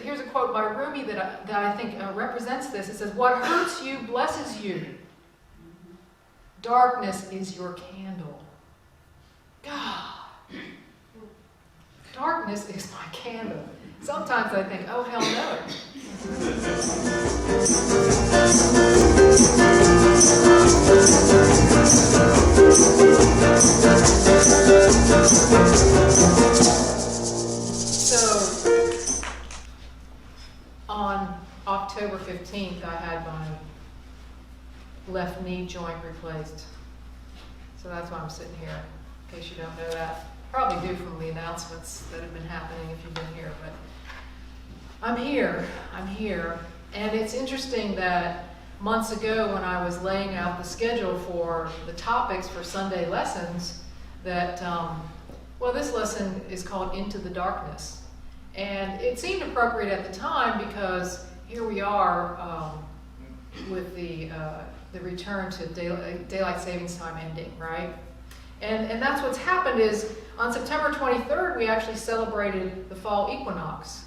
here's a quote by Rumi that I think represents this. It says, "What hurts you blesses you. Darkness is your candle." God, darkness is my candle. Sometimes I think, oh, hell no. So, on October 15th, I had my left knee joint replaced. So that's why I'm sitting here, in case you don't know that. Probably do from the announcements that have been happening if you've been here, but I'm here. And it's interesting that months ago when I was laying out the schedule for the topics for Sunday lessons, that, this lesson is called Into the Darkness. And it seemed appropriate at the time because here we are with the return to daylight savings time ending, right? And that's what's happened is on September 23rd, we actually celebrated the fall equinox.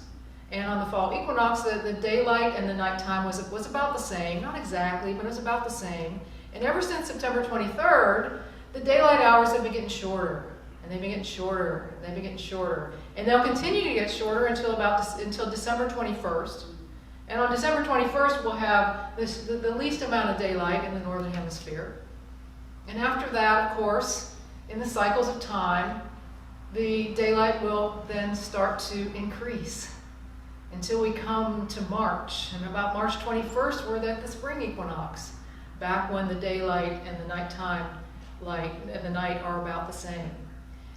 And on the fall equinox, the daylight and the nighttime was about the same. Not exactly, but it was about the same. And ever since September 23rd, the daylight hours have been getting shorter. And they've been getting shorter. And they've been getting shorter. And they'll continue to get shorter until December 21st. And on December 21st, we'll have the least amount of daylight in the northern hemisphere. And after that, of course, in the cycles of time, the daylight will then start to increase until we come to March. And about March 21st, we're at the spring equinox, back when the daylight and the nighttime light and the night are about the same.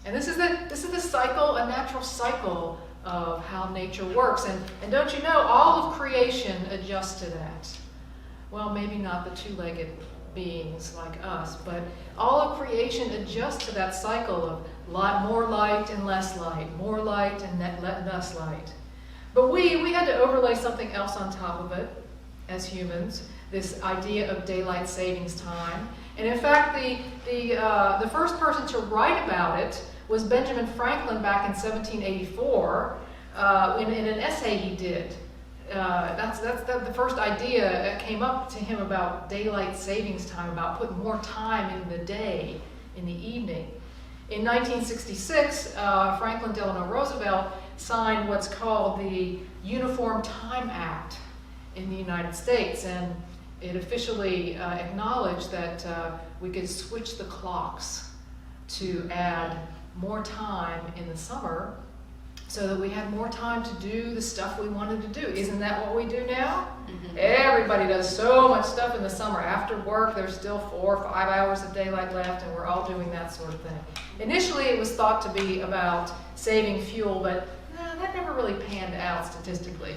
And this is the cycle, a natural cycle of how nature works. And don't you know, all of creation adjusts to that. Well, maybe not the two-legged beings like us, but all of creation adjusts to that cycle of more light and less light, more light and less light. But we had to overlay something else on top of it as humans, this idea of daylight savings time. And in fact, the first person to write about it was Benjamin Franklin back in 1784 in an essay he did. That's the first idea that came up to him about daylight savings time, about putting more time in the day, in the evening. In 1966, Franklin Delano Roosevelt signed what's called the Uniform Time Act in the United States, and it officially acknowledged that we could switch the clocks to add more time in the summer so that we had more time to do the stuff we wanted to do. Isn't that what we do now? Mm-hmm. Everybody does so much stuff in the summer. After work, there's still 4 or 5 hours of daylight left, and we're all doing that sort of thing. Initially, it was thought to be about saving fuel, but that never really panned out statistically.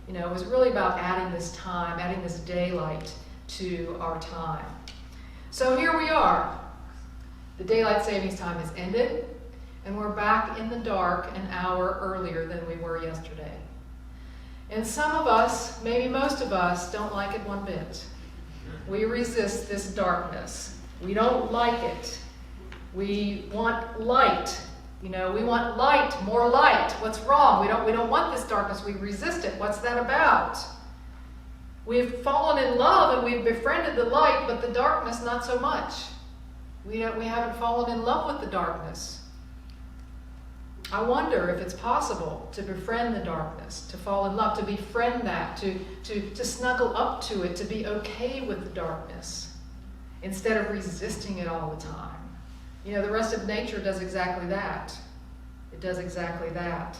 You know, it was really about adding this time, adding this daylight to our time. So here we are. The daylight savings time has ended, and we're back in the dark an hour earlier than we were yesterday. And some of us, maybe most of us, don't like it one bit. We resist this darkness. We don't like it. We want light. You know, we want light, more light. What's wrong? We don't want this darkness. We resist it. What's that about? We've fallen in love and we've befriended the light, but the darkness not so much. We haven't fallen in love with the darkness. I wonder if it's possible to befriend the darkness, to fall in love, to befriend that, to snuggle up to it, to be okay with the darkness, instead of resisting it all the time. You know, the rest of nature does exactly that. It does exactly that.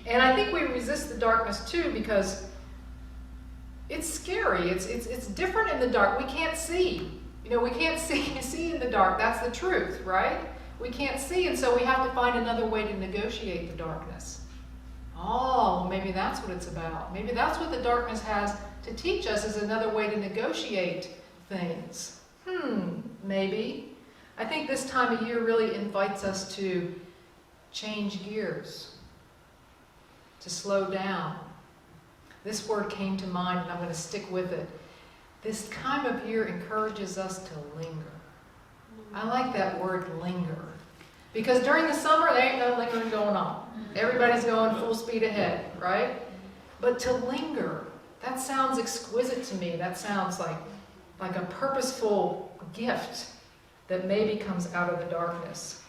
And I think we resist the darkness too because it's scary. It's different in the dark. We can't see. You know, we can't see in the dark. That's the truth, right? We can't see, and so we have to find another way to negotiate the darkness. Oh, well, maybe that's what it's about. Maybe that's what the darkness has to teach us, is another way to negotiate things. Maybe. I think this time of year really invites us to change gears, to slow down. This word came to mind, and I'm going to stick with it. This time of year encourages us to linger. I like that word, linger. Because during the summer, there ain't no lingering going on. Everybody's going full speed ahead, right? But to linger, that sounds exquisite to me. That sounds like a purposeful gift that maybe comes out of the darkness.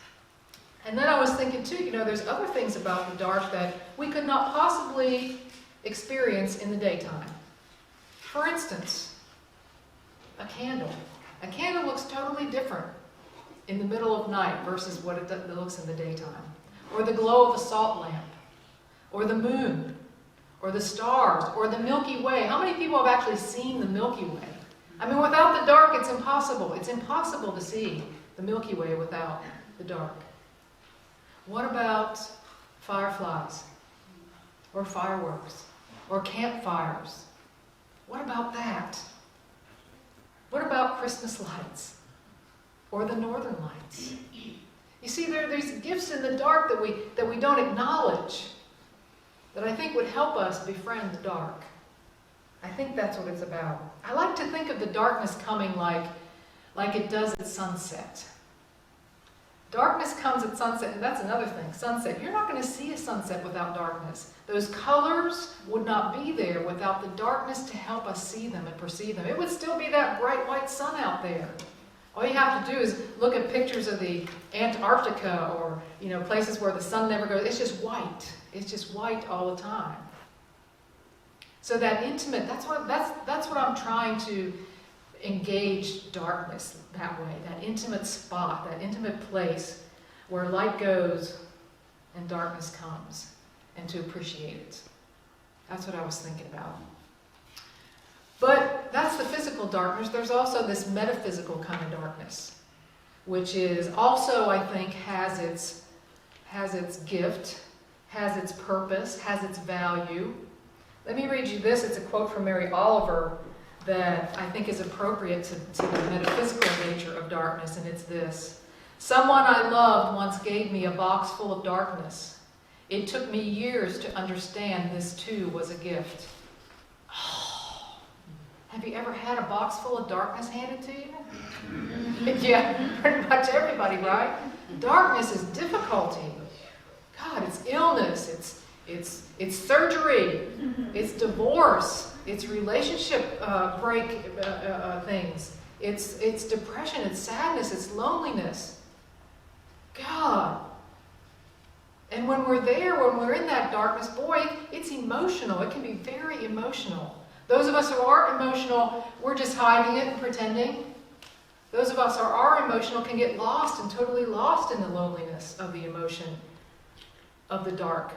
And then I was thinking too, there's other things about the dark that we could not possibly experience in the daytime. For instance, a candle. A candle looks totally different in the middle of night versus what it looks in the daytime. Or the glow of a salt lamp, or the moon, or the stars, or the Milky Way. How many people have actually seen the Milky Way? I mean, without the dark, it's impossible. It's impossible to see the Milky Way without the dark. What about fireflies, or fireworks, or campfires? What about that? What about Christmas lights, or the northern lights? You see, there's gifts in the dark that we don't acknowledge, that I think would help us befriend the dark. I think that's what it's about. I like to think of the darkness coming like it does at sunset. Darkness comes at sunset, and that's another thing, sunset. You're not going to see a sunset without darkness. Those colors would not be there without the darkness to help us see them and perceive them. It would still be that bright white sun out there. All you have to do is look at pictures of the Antarctica or places where the sun never goes. It's just white. It's just white all the time. So that intimate, that's what I'm trying to engage darkness that way. That intimate spot, that intimate place where light goes and darkness comes, and to appreciate it. That's what I was thinking about. But that's the physical darkness. There's also this metaphysical kind of darkness, which is also, I think, has its gift, has its purpose, has its value. Let me read you this. It's a quote from Mary Oliver that I think is appropriate to the metaphysical nature of darkness, and it's this. Someone I loved once gave me a box full of darkness. It took me years to understand this too was a gift. Have you ever had a box full of darkness handed to you? Yeah, pretty much everybody, right? Darkness is difficulty. God, it's illness, it's surgery, it's divorce, it's relationship break things, it's depression, it's sadness, it's loneliness. God. And when we're there, when we're in that darkness, boy, it's emotional. It can be very emotional. Those of us who aren't emotional, we're just hiding it and pretending. Those of us who are emotional can get lost and totally lost in the loneliness of the emotion of the dark.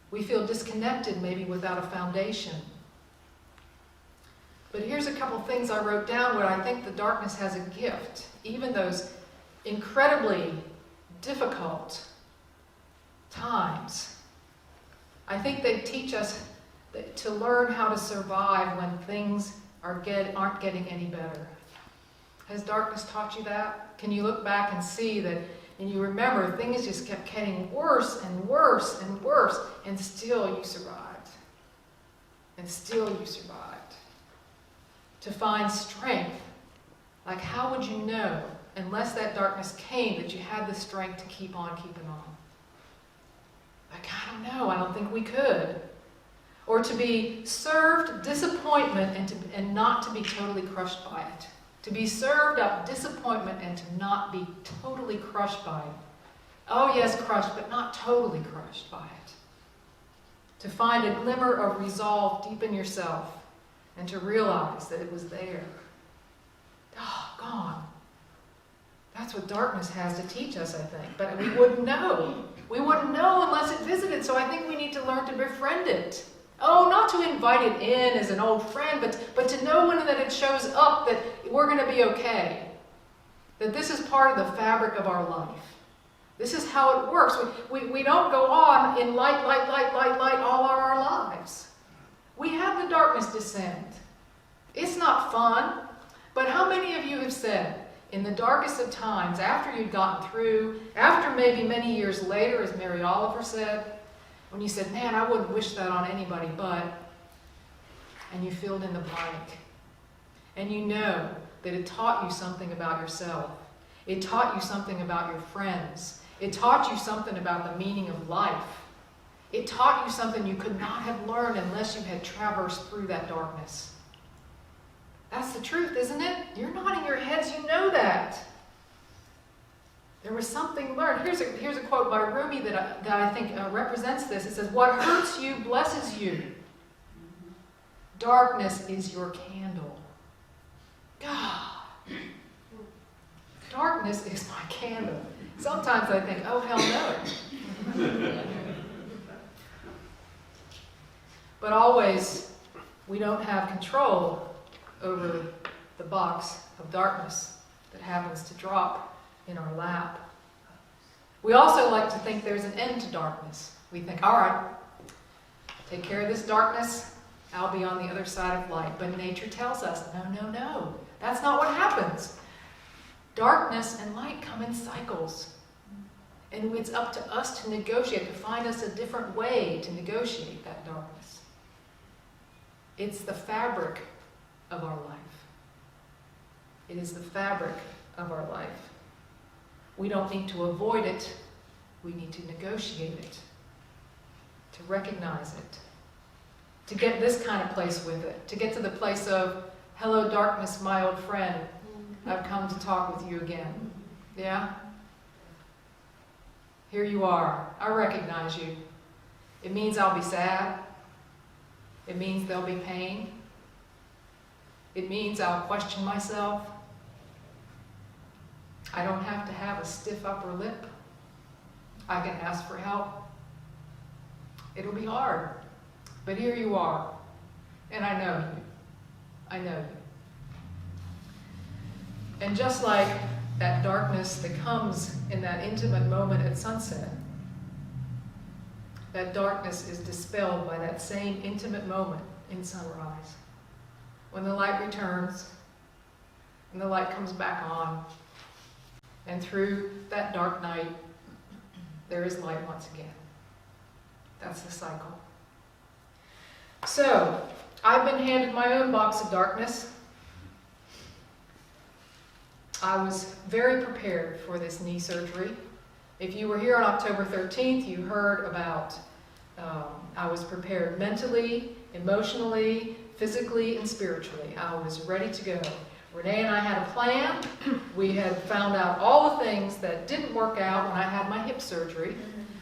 We feel disconnected, maybe without a foundation. But here's a couple things I wrote down where I think the darkness has a gift. Even those incredibly difficult times, I think they teach us to learn how to survive when things aren't getting any better. Has darkness taught you that? Can you look back and see that, and you remember things just kept getting worse and worse and worse, and still you survived. And still you survived. To find strength, like how would you know, unless that darkness came, that you had the strength to keep on keeping on? Like, I don't know, I don't think we could. Or to be served disappointment and not to be totally crushed by it. To be served up disappointment and to not be totally crushed by it. Oh yes, crushed, but not totally crushed by it. To find a glimmer of resolve deep in yourself and to realize that it was there. Oh, gone. That's what darkness has to teach us, I think. But we wouldn't know. We wouldn't know unless it visited, so I think we need to learn to befriend it. Oh, not to invite it in as an old friend, but to know when that it shows up that we're going to be okay. That this is part of the fabric of our life. This is how it works. We don't go on in light all our lives. We have the darkness descend. It's not fun, but how many of you have said, in the darkest of times, after you'd gotten through, after maybe many years later, as Mary Oliver said, when you said, man, I wouldn't wish that on anybody but, and you filled in the blank. And you know that it taught you something about yourself. It taught you something about your friends. It taught you something about the meaning of life. It taught you something you could not have learned unless you had traversed through that darkness. That's the truth, isn't it? You're nodding your heads, you know that. There was something learned. Here's a quote by Rumi that I think represents this. It says, "What hurts you blesses you. Darkness is your candle." God. Darkness is my candle. Sometimes I think, oh, hell no. But always, we don't have control over the box of darkness that happens to drop in our lap. We also like to think there's an end to darkness. We think, all right, take care of this darkness, I'll be on the other side of light. But nature tells us, no, that's not what happens. Darkness and light come in cycles. And it's up to us to negotiate, to find us a different way to negotiate that darkness. It's the fabric of our life. It is the fabric of our life. We don't need to avoid it. We need to negotiate it, to recognize it, to get this kind of place with it, to get to the place of, hello darkness, my old friend. I've come to talk with you again. Yeah? Here you are. I recognize you. It means I'll be sad. It means there'll be pain. It means I'll question myself. I don't have to have a stiff upper lip. I can ask for help. It'll be hard. But here you are. And I know you. I know you. And just like that darkness that comes in that intimate moment at sunset, that darkness is dispelled by that same intimate moment in sunrise. When the light returns, and the light comes back on, and through that dark night, there is light once again. That's the cycle. So, I've been handed my own box of darkness. I was very prepared for this knee surgery. If you were here on October 13th, you heard about I was prepared mentally, emotionally, physically, and spiritually. I was ready to go. Renee and I had a plan. We had found out all the things that didn't work out when I had my hip surgery.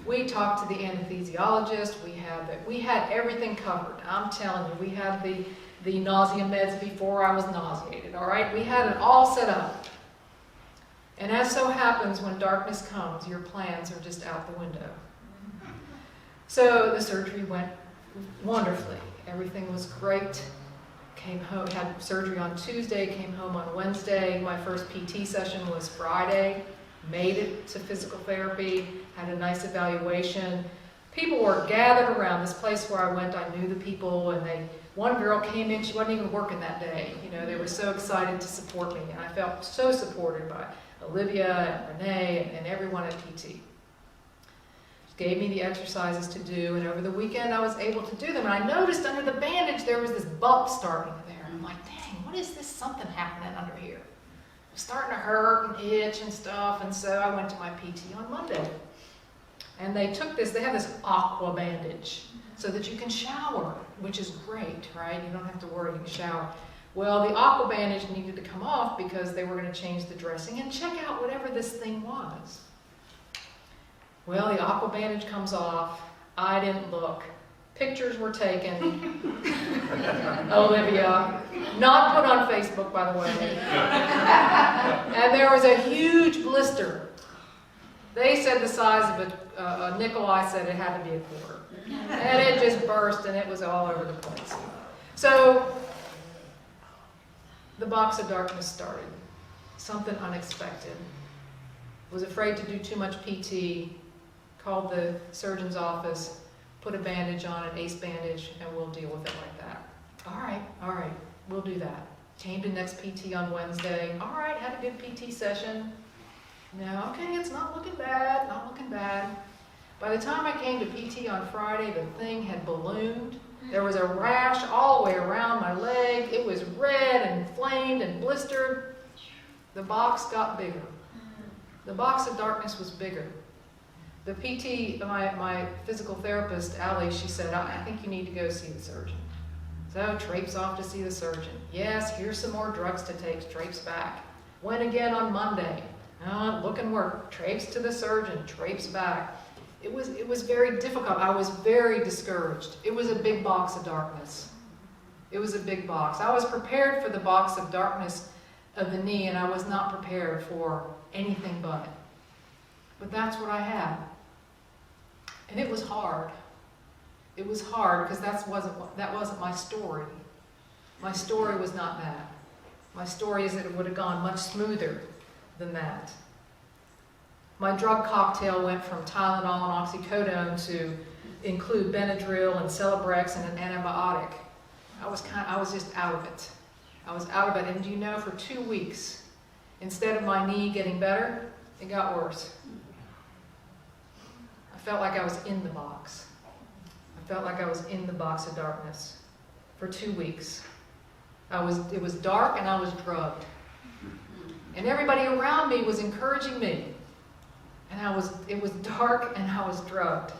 We talked to the anesthesiologist. We had everything covered. I'm telling you, we had the nausea meds before I was nauseated, all right? We had it all set up. And as so happens, when darkness comes, your plans are just out the window. So the surgery went wonderfully. Everything was great. Came home, had surgery on Tuesday, came home on Wednesday. My first PT session was Friday. Made it to physical therapy, had a nice evaluation. People were gathered around this place where I went. I knew the people, and one girl came in, she wasn't even working that day. You know, they were so excited to support me, and I felt so supported by Olivia and Renee and everyone at PT. She gave me the exercises to do, and over the weekend I was able to do them. And I noticed under the bandage there was this bump starting there. I'm like, dang, what is this? Something happening under here. It was starting to hurt and itch and stuff, and so I went to my PT on Monday. And they have this aqua bandage so that you can shower, which is great, right? You don't have to worry, you can shower. Well, the aqua bandage needed to come off because they were going to change the dressing and check out whatever this thing was. Well, the aqua bandage comes off. I didn't look. Pictures were taken. Olivia. Not put on Facebook, by the way. And there was a huge blister. They said the size of a nickel. I said it had to be a quarter. And it just burst, and it was all over the place. So the box of darkness started. Something unexpected. Was afraid to do too much PT. Called the surgeon's office, put a bandage on, an ACE bandage, and we'll deal with it like that. All right, we'll do that. Came to next PT on Wednesday. All right, had a good PT session. No, okay, it's not looking bad, not looking bad. By the time I came to PT on Friday, the thing had ballooned. There was a rash all the way around my leg. It was red and inflamed and blistered. The box got bigger. The box of darkness was bigger. The PT, my physical therapist, Allie, she said, I think you need to go see the surgeon. So traipse off to see the surgeon. Yes, here's some more drugs to take, traipse back. Went again on Monday. Looking work, traipse to the surgeon, traipse back. It was very difficult. I was very discouraged. It was a big box of darkness. It was a big box. I was prepared for the box of darkness of the knee, and I was not prepared for anything but. But that's what I had. And it was hard. It was hard because that wasn't my story. My story was not that. My story is that it would have gone much smoother than that. My drug cocktail went from Tylenol and oxycodone to include Benadryl and Celebrex and an antibiotic. I was just out of it. I was out of it, and you know, for 2 weeks, instead of my knee getting better, it got worse. I felt like I was in the box. I felt like I was in the box of darkness for 2 weeks. It was dark and I was drugged. And everybody around me was encouraging me. And it was dark and I was drugged.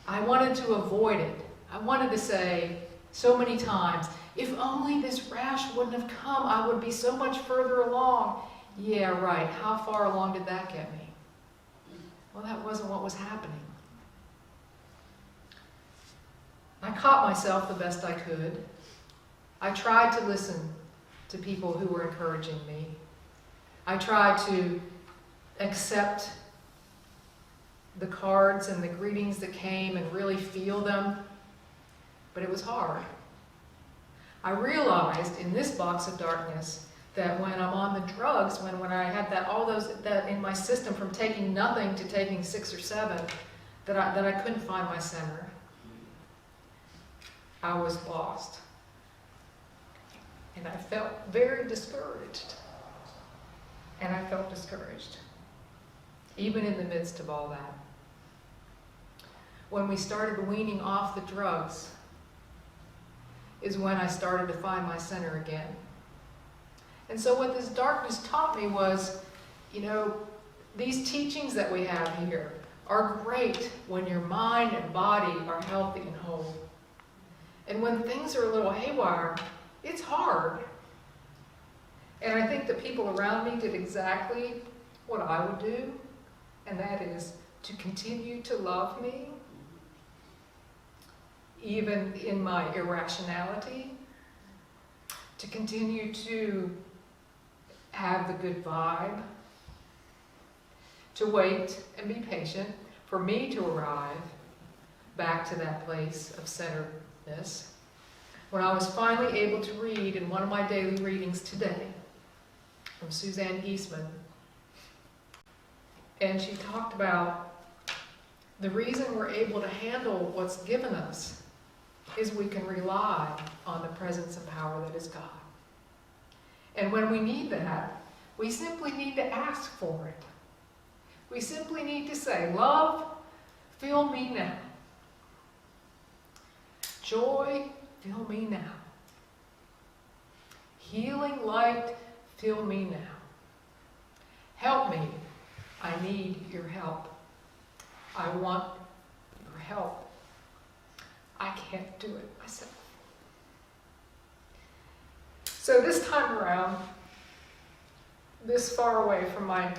I wanted to avoid it. I wanted to say so many times, if only this rash wouldn't have come, I would be so much further along. Yeah, right. How far along did that get me? Well, that wasn't what was happening. I caught myself the best I could. I tried to listen to people who were encouraging me. I tried to accept the cards and the greetings that came and really feel them, but it was hard. I realized in this box of darkness that when I'm on the drugs, when I had that in my system from taking nothing to taking 6 or 7, that I couldn't find my center. I was lost. And I felt very discouraged. And I felt discouraged, even in the midst of all that. When we started weaning off the drugs is when I started to find my center again. And so what this darkness taught me was, these teachings that we have here are great when your mind and body are healthy and whole. And when things are a little haywire, it's hard. And I think the people around me did exactly what I would do, and that is to continue to love me, even in my irrationality, to continue to have the good vibe, to wait and be patient for me to arrive back to that place of centeredness. When I was finally able to read in one of my daily readings today from Suzanne Giesman, and she talked about the reason we're able to handle what's given us is we can rely on the presence and power that is God. And when we need that, we simply need to ask for it. We simply need to say, love, fill me now. Joy, fill me now. Healing light, fill me now. Help me. I need your help. I want your help. I can't do it myself. So this time around, this far away from my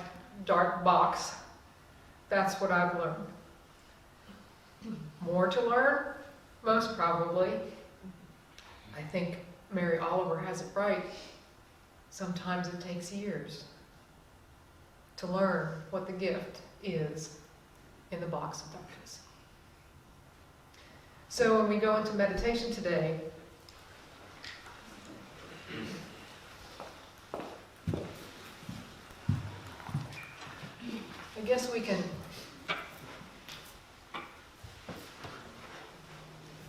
dark box, that's what I've learned. More to learn? Most probably. I think Mary Oliver has it right. Sometimes it takes years to learn what the gift is in the box of darkness. So when we go into meditation today, I guess we can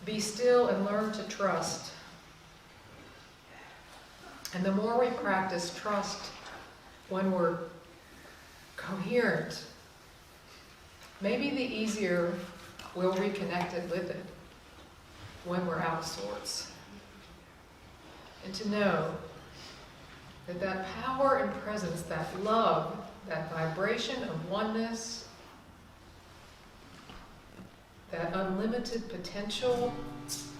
be still and learn to trust. And the more we practice trust when we're coherent, maybe the easier we'll reconnect it with it when we're out of sorts. And to know that that power and presence, that love, that vibration of oneness, that unlimited potential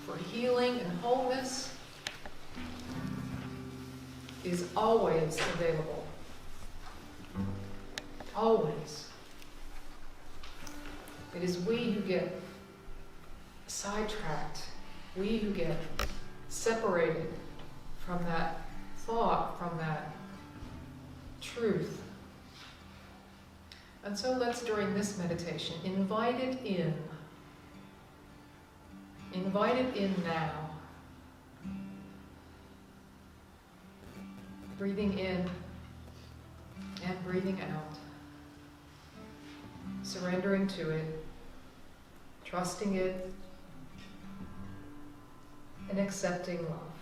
for healing and wholeness is always available. Always. It is we who get sidetracked, we who get separated from that thought, from that truth. And so let's, during this meditation, invite it in. Invite it in now. Breathing in and breathing out. Surrendering to it, trusting it, and accepting love.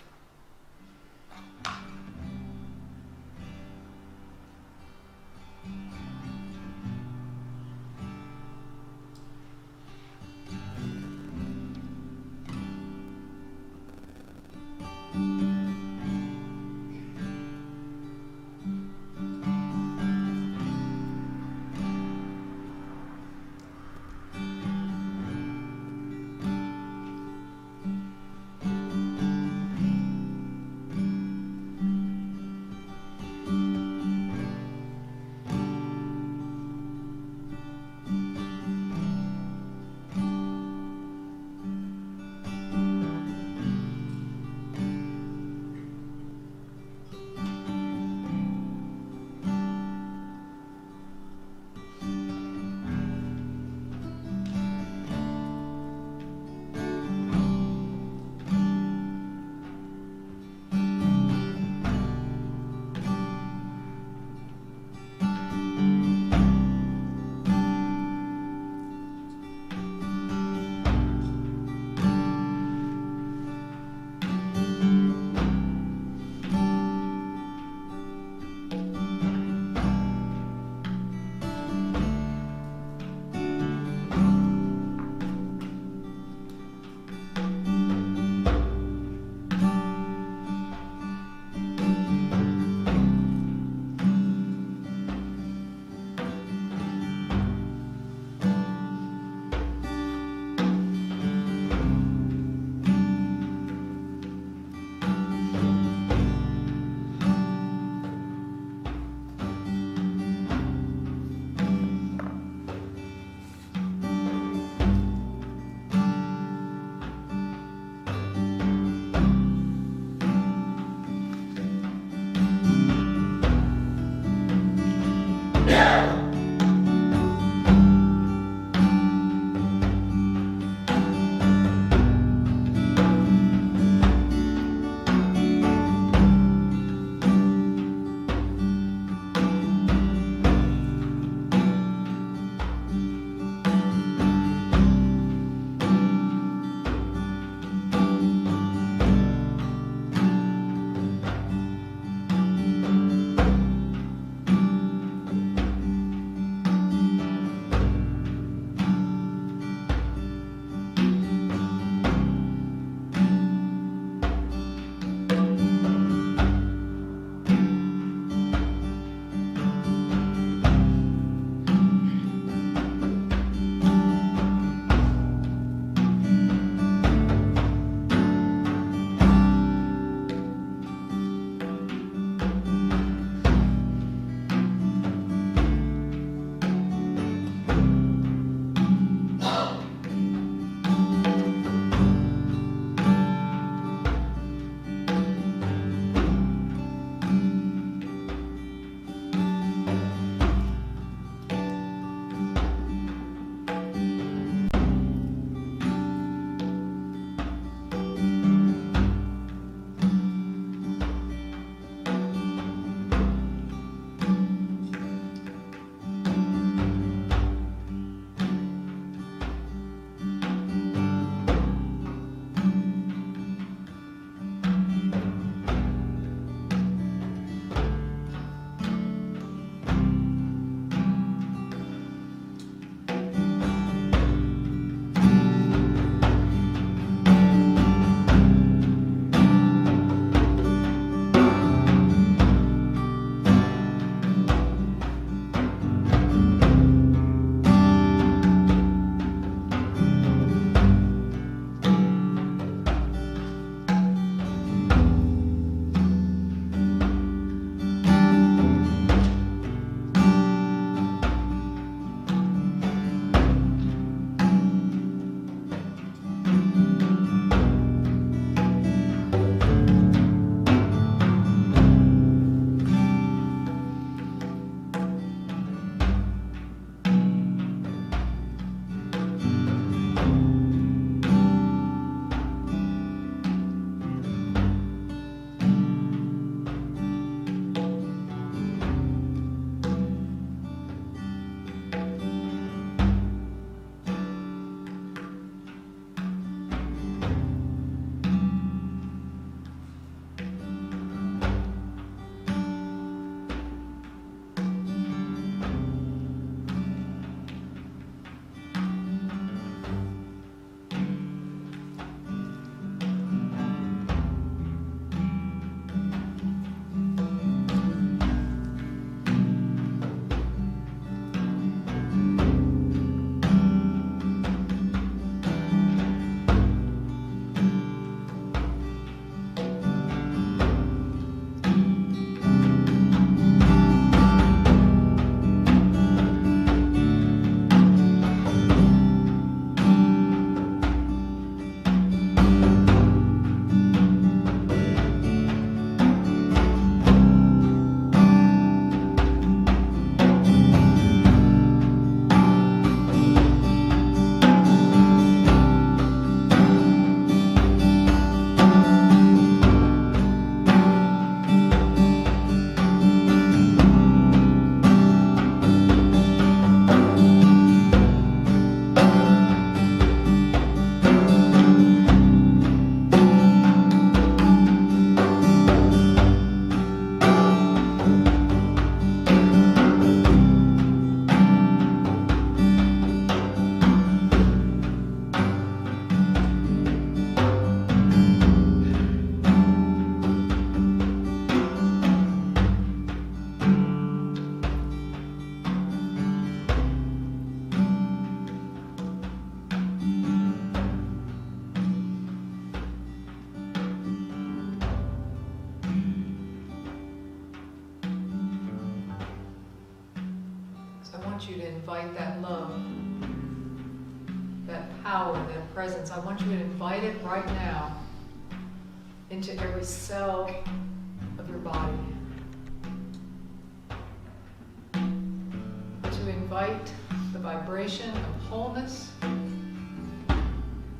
invite that love, that power, that presence. I want you to invite it right now into every cell of your body. To invite the vibration of wholeness,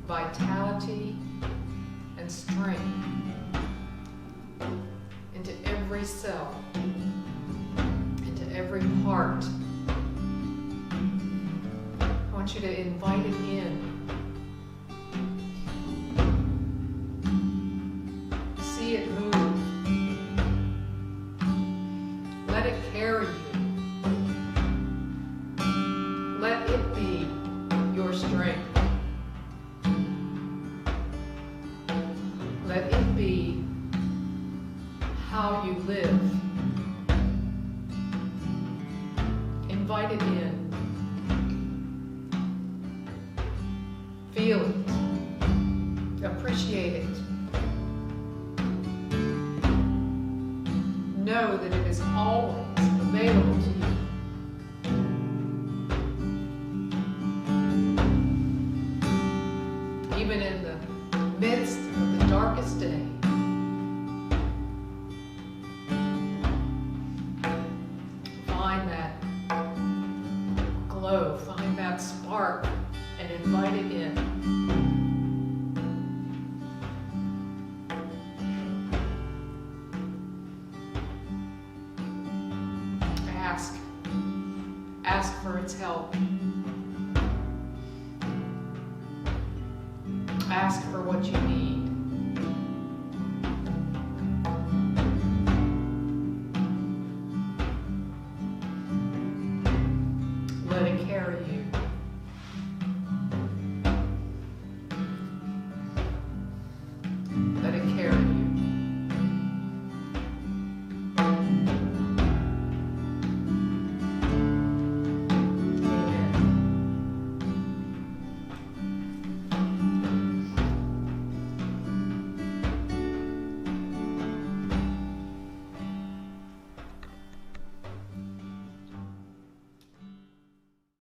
vitality, and strength into every cell, into every part. I want you to invite it in. See it move. Let it carry you. Let it be your strength. Let it be how you live. Invite it in. Feel it. Appreciate it. Know that it is always available to you. Even in the midst of the darkest day. Find that glow, find that spark, and invite it in. Ask for its help. Ask for what you need.